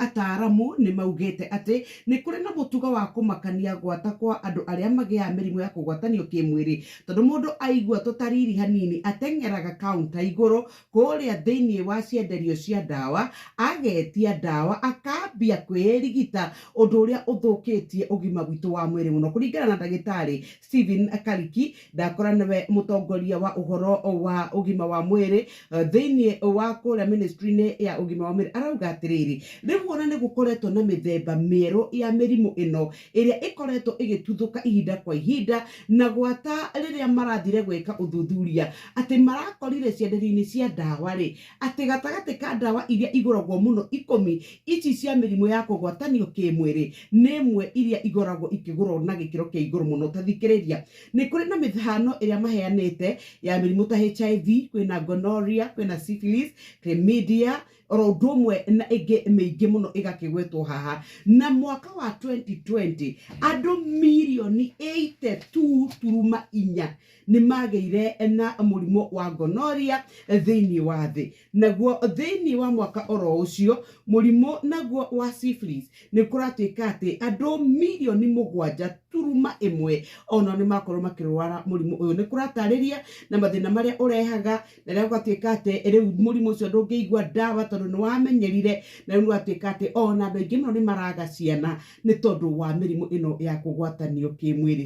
ataaramu nĩ maugĩte atĩ nĩ kũrĩ na mũtugo wa kũmakania gwata kwa andũ arĩa magĩaga mĩrimũ ya kũgwatanio kĩmwĩrĩ, tondũ mũndũ aigua tũtariri hanini ateng'eraga kaunta igũrũ kũrĩa thĩinĩ wa cienderio cia ndawa, agetia ndawa, akambia kwĩrigita ũndũ ũrĩa ũthũkĩtie ũgima witũ wa mwĩrĩ mũno. Kũringana na ndagĩtarĩ Stephen Kariki, ndakora nĩwe mũtongoria wa ũhoro wa ũgima wa mwĩrĩ thĩinĩ wa kũrĩa ministry-inĩ ya ũgima wa mwĩrĩ, arauga atĩrĩrĩ, rĩu ona nĩ gũkoretwo na mĩthemba mĩerũ ya mĩrimũ ĩno ĩrĩa ĩkoretwo ĩgĩtuthũka ihinda kwa ihinda, na gwata rĩrĩa marathire gwĩka ũthuthuria atĩ marakorire cienderio-inĩ cia ndawa rĩ, atĩ gatagatĩ ka ndawa iria igũragwo mũno 10 ici cia mĩrimũ ya kũgwatanio kĩmwĩrĩ, nĩ ĩmwe iria igoragwo ikĩgũrwo na gĩkĩro kĩa igũrũ mũno. Ta thikĩrĩria, nĩ kũrĩ na mĩhano ĩrĩa maheanĩte ya mĩrimũ ta HIV, kwĩna gonorrhea, kwĩna syphilis, chlamydia, oro ũndũ ũmwe na ĩngĩ mĩingĩ mũno ĩgakĩgwetwo haha. Na mwaka wa 2020 andũ mirioni 82.4 nĩ magĩire na mũrimũ wa gonorrhea thĩinĩ wa thĩ. Naguo thĩinĩ wa mwaka oro ũcio mũrimũ naguo wa syphilis nĩ kũratuĩka atĩ andũ mirioni 7.1 ona nĩ makorwo makĩrwara mũrimũ ũyũ. Nĩ kũratarĩria na mathĩna marĩa ũrehaga, na rĩu gũtuĩka atĩ rĩu mũrimũ ũcio ndũngĩigua ndawa tondũ nĩ wamenyerire, na rĩu gũtuĩka atĩ ona andũ aingĩ mũno nĩ maraga ciana nĩ tondũ wa mĩrimũ ĩno ya kũgwatanio kĩmwĩrĩ.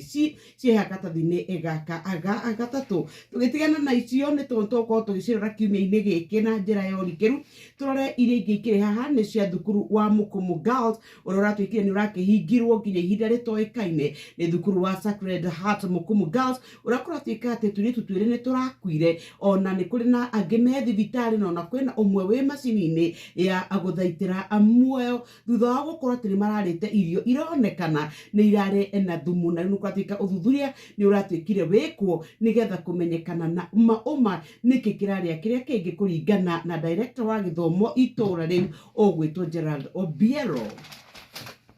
Ciĩha gatathi-inĩ gaka gatatũ. Tũgĩtigana na icio nĩ tũkorwo tũgĩcirora kiumia-inĩ gĩkĩ na njĩra ya ũrikĩru. Tũrore iria ingĩ ikĩrĩ haha nĩ cia thukuru wa Mukumu Girls ũrĩa ũratuĩkire nĩ ũrakĩhingirwo nginya ihinda rĩtoĩkaine. Nĩ thukuru wa Sacred Heart Mukumu Girls ũrĩa kũratuĩka atĩ tũirĩtu twĩrĩ nĩ tũrakuire, ona nĩ kũrĩ na angĩ me thibitarĩ, na ona kwĩna ũmwe wĩ macini-inĩ ya gũthaitĩra muoyo thutha wa gũkorwo atĩ nĩ mararĩte irio ironekana nĩ irarĩ na thumu. Na rĩu gũtuĩka ũthuthuria nĩ ũratuĩkire wĩkwo nĩgetha kũmenyekana na ũma nĩkĩ kĩrarĩa kĩrĩa kĩngĩ, kũringana na director wa gĩthomo itũũra rĩu ũgwĩtwo Gerald Obiero.